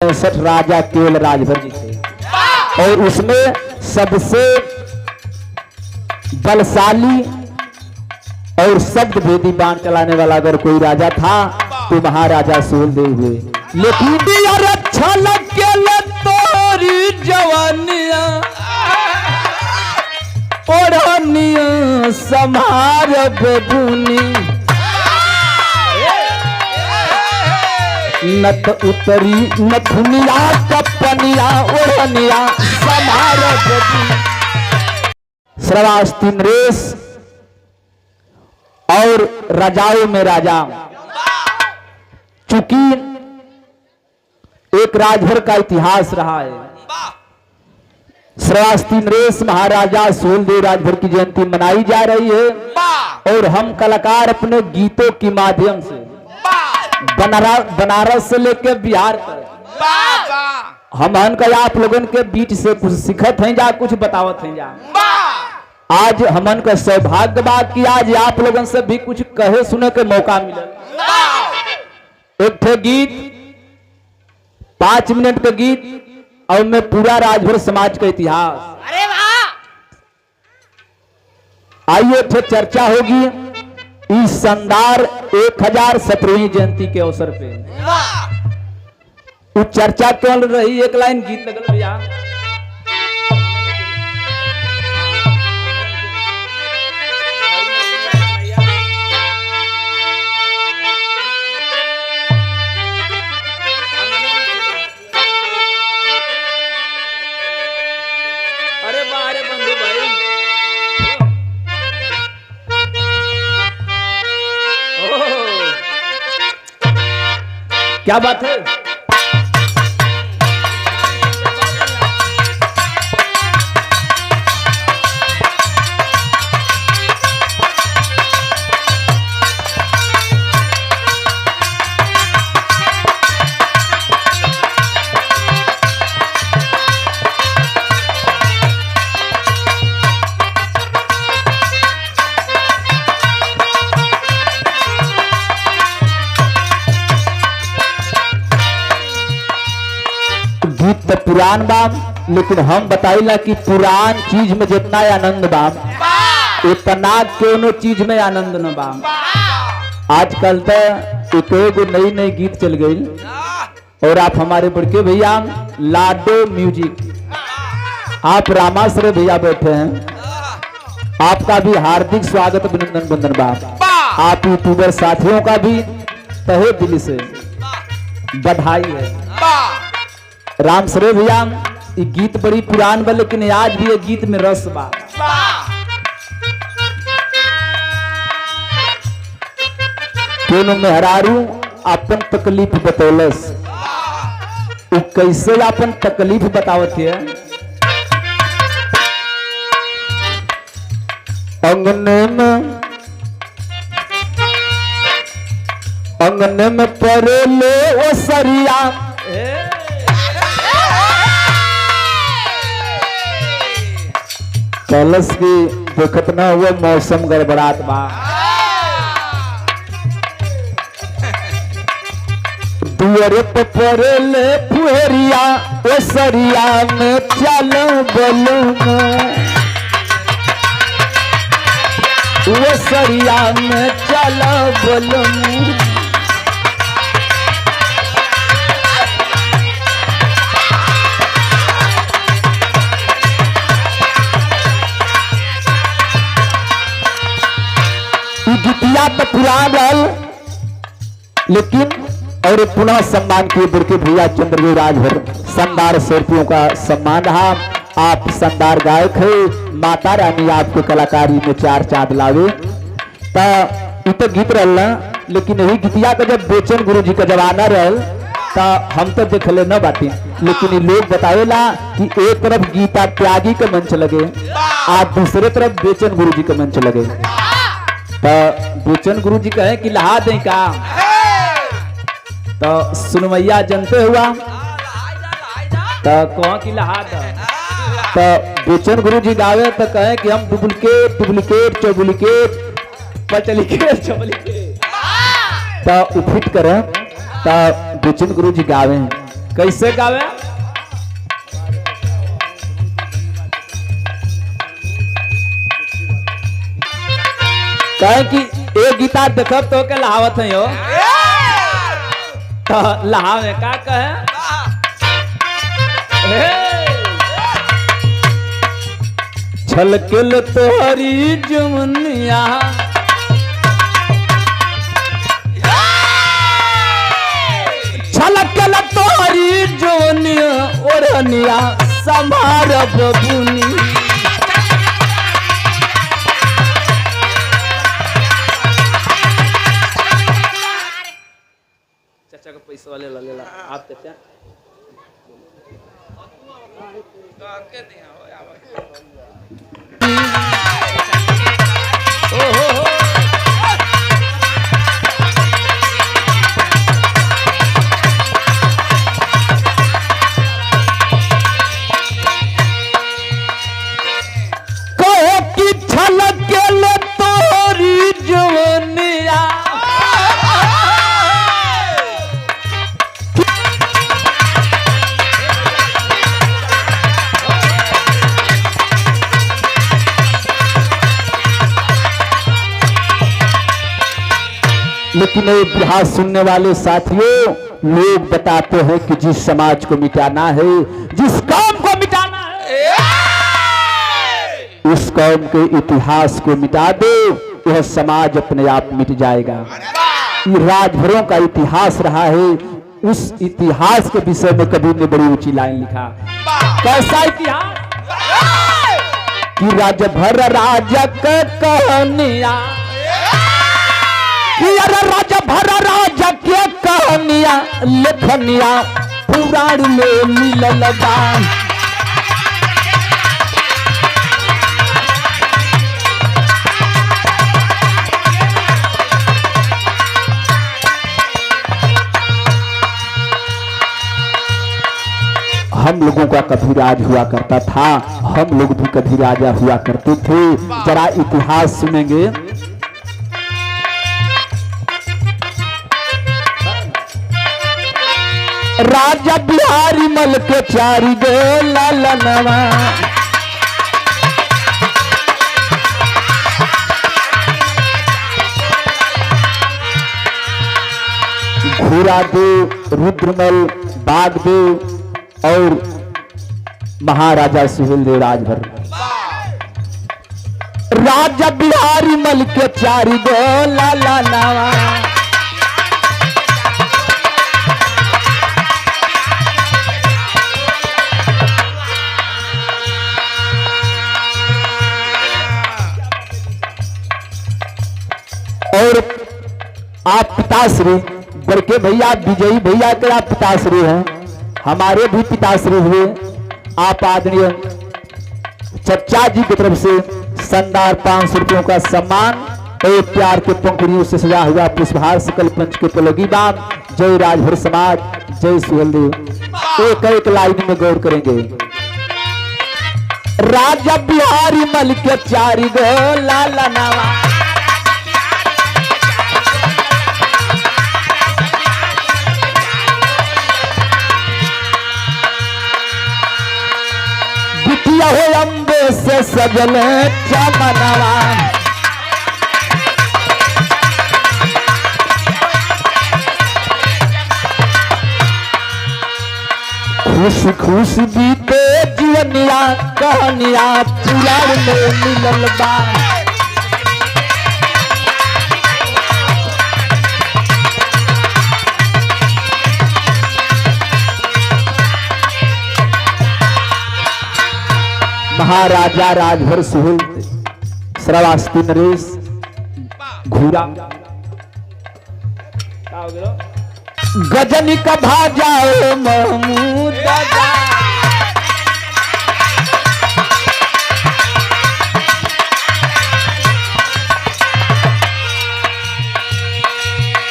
65 राजा केवल राजभर जी थे और उसमें सबसे बलशाली और शब्द भेदी बाण चलाने वाला अगर कोई राजा था तो महाराजा सूलदेव हुए। लेकिन यार अच्छा लगे तोरी जवानिया ओढ़निया समार बबूनी नत उतरी नथुनिया कपनिया ओढ़निया समार बबूनी। श्रवास्ती नरेश और राजाओं में राजा, चूंकि एक राजभर का इतिहास रहा है। श्रवास्ती नरेश महाराजा सूलदेव राजभर की जयंती मनाई जा रही है और हम कलाकार अपने गीतों के माध्यम से बनारस से लेकर बिहार तक हम आप लोगों के बीच से कुछ सिखत हैं जा, कुछ बतावत हैं जा। आज हमन का सौभाग्य बा कि आज आप लोगों से भी कुछ कहे सुने के मौका मिला। एक थे गीत 5 मिनट का गीत और मैं पूरा राजभर समाज का इतिहास। अरे वाह! आइए थे चर्चा होगी इस शानदार 1017वीं जयंती के अवसर पे। वो चर्चा क्यों रही, एक लाइन गीत लगल भैया। अरे बारे बंधु भाई, क्या बात है। गीत तो पुरान बाम, लेकिन हम बताइला कि पुरान चीज में जितना आनंद बाम उतना कोनो चीज में आनंद न बाम। आजकल तो एक नई नई गीत चल गई और आप हमारे बड़के भैया लाडो म्यूजिक, आप रामाश्रय भैया बैठे हैं, आपका भी हार्दिक स्वागत अभिनंदन बंदन बाम। आप यूट्यूबर साथियों का भी तहे दिल से बधाई है। राम सरे भैया ये गीत बड़ी पुरान बा, लेकिन आज भी ये गीत में रस बा। कोनो मेहरारू अपन तकलीफ बतौलस, वो कैसे अपन तकलीफ बतावत है। अंगने में परे ले ओ सरिया कलश की देखत न हुआ मौसम गड़बड़ात बा। दुअरे परे ले फुहरिया ओ सरिया में चलो बलून, ओ सरिया में चलो बलून। गीतिया तो पुरान रहा, लेकिन और पुनः सम्मान किए बुरके भैया चंद्रदेव राजभर शानदार शिल्पियों का सम्मान रहा। आप शानदार गायक है, माता रानी आपके कलाकारी में 4 चांद लावे। तो गीत रहल, लेकिन यही गीतिया का जब बेचन गुरु जी का जमाना रहल तो हम तो देख ले न बाती, लेकिन लोग बतावेला कि एक तरफ गीता त्यागी का मंच लगे और दूसरे तरफ बेचन गुरु जी का मंच लगे। तो बेचन गुरु जी कहे कि लहा दें का, तो सुनमैया जनते हुआ तो कह कि लहा दे। तो बेचन गुरु जी गावे तो कहे कि हम डुप्लीकेट डुप्लीकेट चौबुलिकेट पचलिकेट चौबुलिकेट तो उफिट कर बेचन गुरु जी गावे कैसे गावे? कहे कि एक गीता देखब तो के लहावत है हो तो लहावे का कहे छलकल तोहरी जमुनिया छलकल तोहरी जमुनिया ओढ़निया समार बबुनी चाचा का पैसा वाले ला लेला आप चाचा कहो कि छलकल तोरी जवनिया लेकिन ये बिहार सुनने वाले साथियों, लोग बताते हैं कि जिस समाज को मिटाना है, जिस कौम को मिटाना है, उस कौम के इतिहास को मिटा दो, यह समाज अपने आप मिट जाएगा। ये राजभरों का इतिहास रहा है, उस इतिहास के विषय में कबीर ने बड़ी ऊंची लाइन लिखा। कैसा इतिहास कि राजभर राजा के कहानियां, राजा भरा राजा के कहानियां लेखनिया पुराण में मिलल बा। हम लोगों का कभी राज हुआ करता था, हम लोग भी कभी राजा हुआ करते थे। जरा इतिहास सुनेंगे। राजा बिहारी मल के चारी गो लालनवा, घोड़ा दो, रुद्रमल, बागदेव और महाराजा सुहेलदेव राजभर। राजा बिहारी मल के चारी गो लालनवा, और आप पिताश्री बड़के भैया विजयी भैया के आप पिताश्री हैं, हमारे भी पिताश्री हुए। आप आदरणीय चचा जी की तरफ से शानदार 500 रुपयों का सम्मान और प्यार के पंखुड़ियों से सजा हुआ पुष्पहार सकल पंच के पलगी बाम। जय राजभर समाज, जय सुहेलदेव। एक एक लाइन में गौर करेंगे। राजा बिहारी मल के चारी गो लालनवा, हो अम्बे से सजल चमनवा, खुश खुश बीते जीवनिया कहानिया पुराण में मिलल बा। महाराजा राजभर सुहेल श्रावस्ती नरेश घूरा गजनी का भाजा महमूद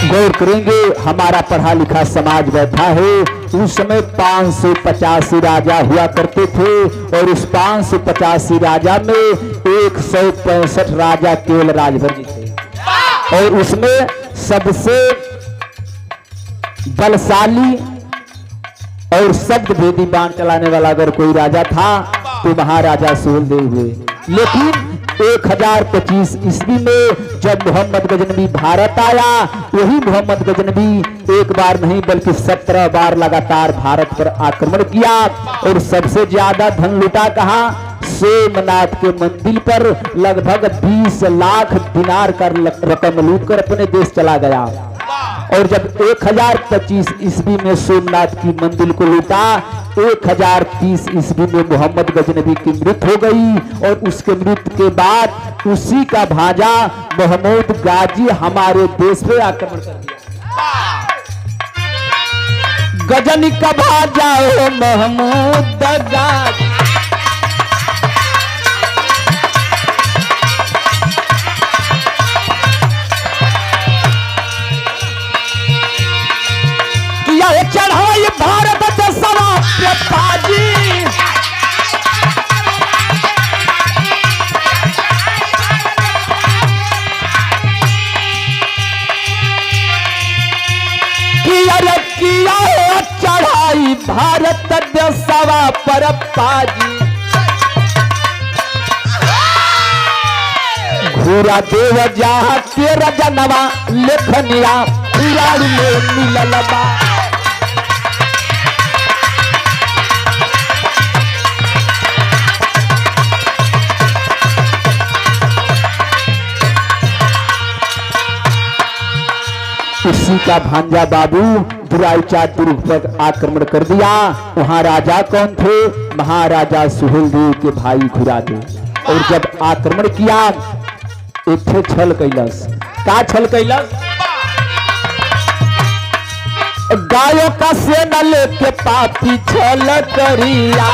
गौर करेंगे। हमारा पढ़ा लिखा समाज बैठा है, उस समय 585 राजा हुआ करते थे और उस 585 राजा में 165 राजा केवल राजभर जी थे और उसमें सबसे बलशाली और शब्द भेदी बाण चलाने वाला अगर कोई राजा था तो महाराजा सुहेलदेव हुए। लेकिन 1025 ईस्वी में जब मोहम्मद गजनवी भारत आया, वही मोहम्मद गजनवी एक बार नहीं बल्कि 17 बार लगातार भारत पर आक्रमण किया और सबसे ज्यादा धन लुटा कहा, सोमनाथ के मंदिर पर लगभग 20 लाख दिनार का रकम लूट कर अपने देश चला गया। और जब 1025 ईस्वी में सोमनाथ की मंदिर को लूटा, 1030 ईस्वी में मोहम्मद गजनवी की मृत्यु हो गई और उसके मृत्यु के बाद उसी का भांजा महमूद गाजी हमारे देश पे आक्रमण कर दिया। गजनी का भांजा हो महमूद गाजी, चढ़ाई भारत देशवा पे ताजी, किया चढ़ाई भारत देशवा पर पाजी। घूरा देव जहाँ के रजनवा लेखनिया में मिलल बा। उसी का भांजा बाबू दुराइचा दुर्ग पर आक्रमण कर दिया। वहां राजा कौन थे? महाराजा सुहेलदेव के भाई घुरादेव। और जब आक्रमण किया एक थे छल कैलस। का छल कैलस? गायों का सेना लेके पापी छल करिया।